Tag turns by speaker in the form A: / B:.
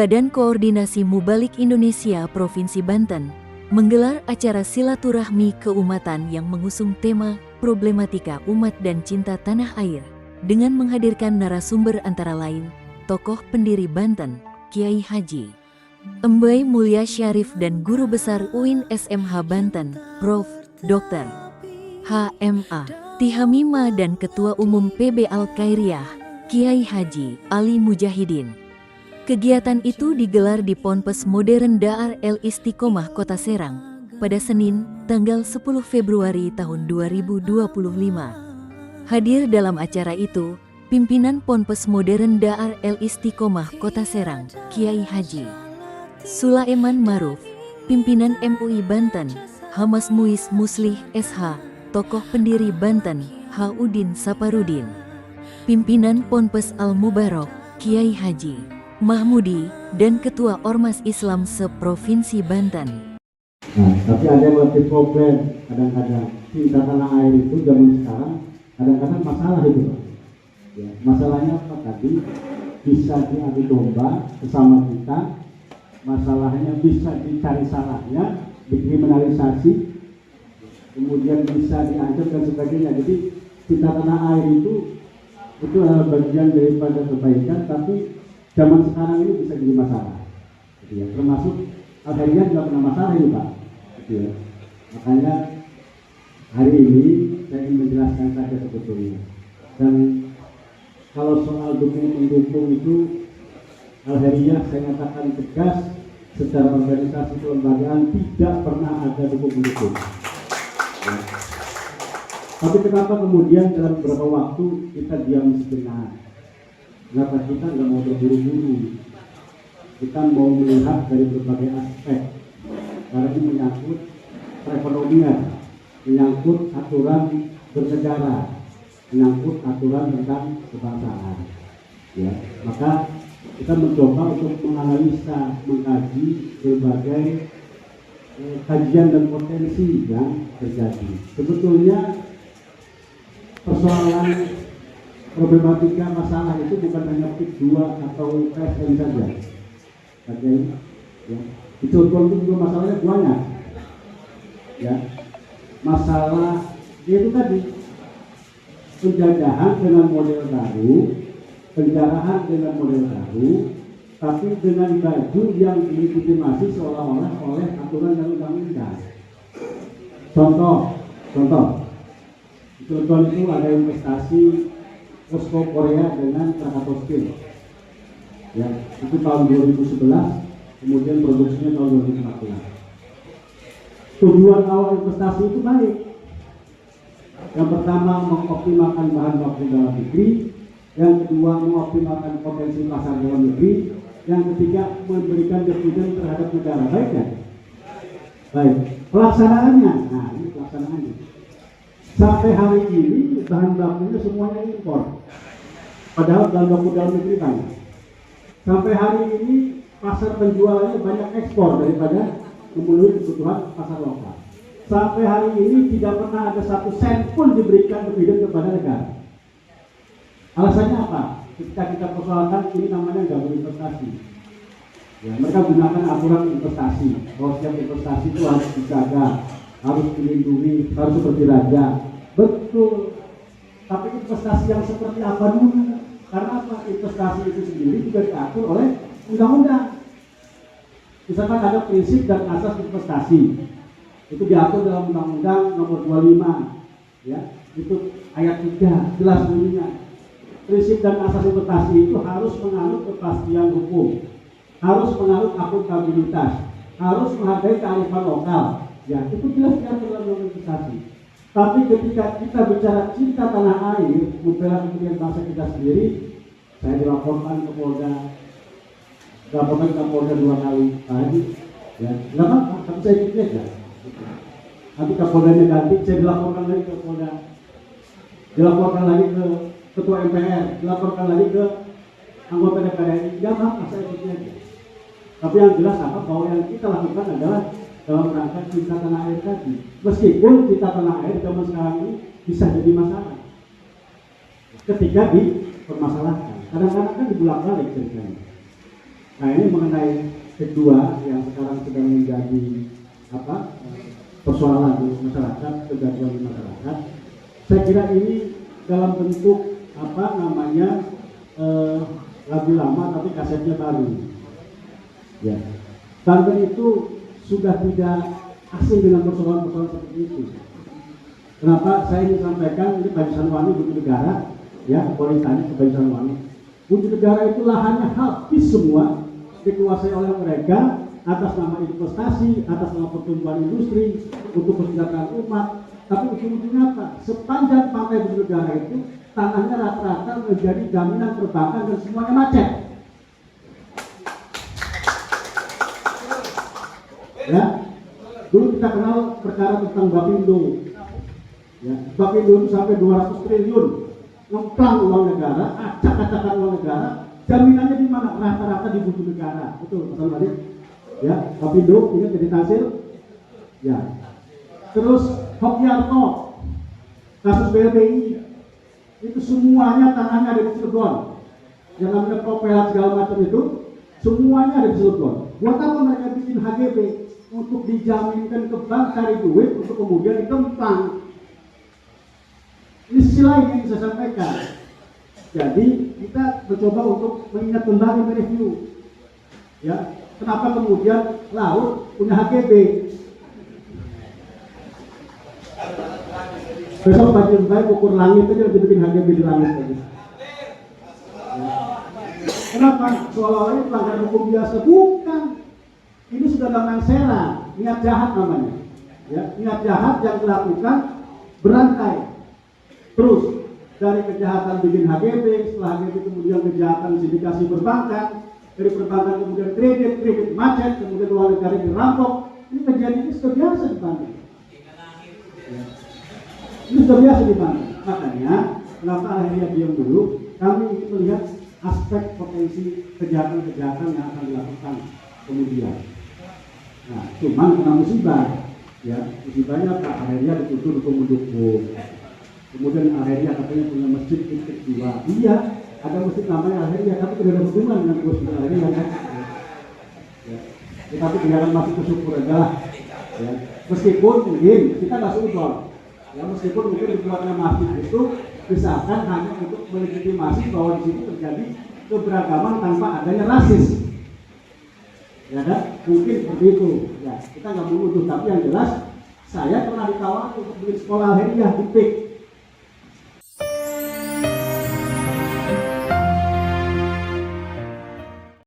A: Badan Koordinasi Mubalik Indonesia Provinsi Banten menggelar acara silaturahmi keumatan yang mengusung tema problematika umat dan cinta tanah air dengan menghadirkan narasumber antara lain tokoh pendiri Banten, Kiai Haji Embai Mulia Syarif dan Guru Besar UIN SMH Banten, Prof. Dr. H.M.A. Tihamima dan Ketua Umum PB Al-Khairiyah, Kiai Haji Ali Mujahidin. Kegiatan itu digelar di Ponpes Modern Daar El Istiqomah Kota Serang pada Senin, tanggal 10 Februari tahun 2025. Hadir dalam acara itu, pimpinan Ponpes Modern Daar El Istiqomah Kota Serang, Kiai Haji Sulaiman Maruf, pimpinan MUI Banten, Hamas Muis Muslih SH, tokoh pendiri Banten, H. Udin Saparudin, pimpinan Ponpes Al-Mubarok, Kiai Haji Mahmudi, dan Ketua Ormas Islam se-Provinsi Banten.
B: Nah, tapi ada yang lebih problem, kadang-kadang cinta tanah air itu zaman sekarang, kadang-kadang masalah itu Pak. Ya, masalahnya apa tadi? Bisa diadu domba bersama kita, masalahnya bisa dicari salahnya, dikriminalisasi, kemudian bisa diancam dan sebagainya. Jadi cinta tanah air itu adalah bagian daripada kebaikan, tapi zaman sekarang ini bisa jadi masalah, gitu ya. Termasuk Al-Khairiyah juga pernah masalah ini Pak, gitu ya. Makanya hari ini saya ingin menjelaskan saja sebetulnya. Dan kalau soal dukung-mendukung itu, Al-Khairiyah saya nyatakan tegas secara organisasi kelembagaan tidak pernah ada dukung-mendukung. Ya. Tapi kenapa kemudian dalam beberapa waktu kita diam sebentar? Kenapa kita nggak mau terburu-buru? Kita mau melihat dari berbagai aspek, karena ini menyangkut perekonomian, menyangkut aturan bernegara, menyangkut aturan tentang kebangsaan. Ya, maka kita mencoba untuk menganalisa, mengkaji berbagai kajian dan potensi yang terjadi. Sebetulnya persoalan problematika masalah itu bukan hanya PIK 2 atau PSN saja. Ya. Itu juga masalahnya banyak. Ya. Masalah itu tadi penjajahan dengan model baru, penjarahan dengan model baru, tapi dengan baju yang dilegitimasi seolah-olah oleh aturan dan undang-undang. Contoh, itu ada investasi Posko Korea dengan Krakatau Steel. Ya, itu tahun 2011, kemudian produksinya tahun 2014. Tujuan awal investasi itu baik. Yang pertama mengoptimalkan bahan baku dalam negeri, yang kedua mengoptimalkan potensi pasar dalam negeri, yang ketiga memberikan dividen terhadap negara. Baik ya? Baik. Pelaksanaannya, nah ini pelaksanaannya. Sampai hari ini bahan bakunya semuanya impor. Padahal bahan baku dalam negeri banyak. Sampai hari ini pasar penjualannya banyak ekspor daripada memenuhi kebutuhan pasar lokal. Sampai hari ini tidak pernah ada 1 sen pun diberikan dividen kepada negara. Alasannya apa? Ketika kita persoalkan ini namanya nggak berinvestasi. Ya, mereka gunakan aturan investasi. Kalau setiap investasi itu harus dijaga, harus dilindungi, harus seperti raja. Betul. Tapi investasi yang seperti apa dulu? Karena apa? Investasi itu sendiri juga diatur oleh undang-undang. Misalkan ada prinsip dan asas investasi. Itu diatur dalam Undang-Undang Nomor 25. Ya, itu ayat 3 jelas bunyinya. Prinsip dan asas investasi itu harus menganut kepastian hukum, harus menganut akuntabilitas, harus menghargai kearifan lokal. Ya, itu jelas diatur dalam investasi. Tapi ketika kita bicara cinta tanah air, membela kepentingan bangsa kita sendiri, saya dilaporkan ke Polda 2 kali tadi, ya, nggak apa-apa, tapi saya ikut aja. Nanti Kapoldanya ganti, saya dilaporkan lagi ke Polda, dilaporkan lagi ke Ketua MPR, dilaporkan lagi ke anggota DPR RI, nggak apa-apa, saya ikut aja. Tapi yang jelas apa? Bahwa yang kita lakukan adalah dalam rangka cinta tanah air tadi. Meskipun cinta tanah air zaman sekarang ini bisa jadi masalah ketika dipermasalahkan. Kadang-kadang kan dibulak-balik ceritanya. Nah ini mengenai kedua yang sekarang sedang menjadi apa persoalan di masyarakat, kegaduhan di masyarakat. Saya kira ini dalam bentuk apa namanya lagu lama tapi kasetnya baru. Ya, Banten itu sudah tidak asing dengan persoalan-persoalan seperti itu. Kenapa saya ingin sampaikan ini Baju Sanwani, Bukit Negara, ya boleh tanya ke Baju Sanwani. Bukit Negara itu lahannya habis semua, dikuasai oleh mereka atas nama investasi, atas nama pertumbuhan industri, untuk kesejahteraan umat. Tapi ujung-ujungnya apa? Sepanjang pantai Bukit Negara itu tanahnya rata-rata menjadi jaminan perbankan dan semuanya macet. Ya, dulu kita kenal perkara tentang Bapindo. Ya, Bapindo itu sampai 200 triliun ngemplang uang negara, acak-acakan uang negara. Jaminannya di mana? Rata-rata di Bukit Negara. Betul, Pak Salman. Ya, Bapindo ingat jadi hasil. Ya. Terus Hokiarto, kasus BLBI, itu semuanya tanahnya ada di Cilegon. Yang namanya propelat segala macam itu, semuanya ada di Cilegon. Buat apa mereka bikin HGB? Untuk dijaminkan ke bank cari duit untuk kemudian dikemplang. Ini sisi lain yang saya sampaikan. Jadi kita mencoba untuk mengingat kembali mereview. Ya, kenapa kemudian laut punya HGB? Besok bagi baik ukur langit aja lebih bikin HGB di langit tadi. Ya. Kenapa? Seolah-olah ini pelanggaran hukum biasa. Bukan. Ini sudah dalam sera, niat jahat namanya. Ya, niat jahat yang dilakukan berantai. Terus dari kejahatan bikin HGB, setelah HGB kemudian kejahatan sindikasi perbankan, dari perbankan kemudian kredit macet, kemudian uang negara dirampok. Ini kejadian ini sudah biasa di Banten. Ya. Ini sudah biasa di Banten. Makanya kenapa akhirnya diam dulu? Kami ingin melihat aspek potensi kejahatan-kejahatan yang akan dilakukan kemudian. Nah, cuman kena musibah, ya musibahnya Pak akhirnya dituduh mendukung. Kemudian akhirnya katanya punya masjid titik 2. Iya, ada masjid namanya akhirnya, tapi tidak ada hubungan dengan masjid akhirnya kan. Ya. Tetapi biarkan masih bersyukur aja lah. Ya. Meskipun mungkin kita nggak sudon, ya meskipun mungkin dibuatnya masjid itu misalkan hanya untuk melegitimasi bahwa di situ terjadi keberagaman tanpa adanya rasis. Ya kan? Mungkin seperti itu. Ya, kita nggak menuduh, tapi yang jelas saya pernah ditawari untuk bikin sekolah alheriah di PIK.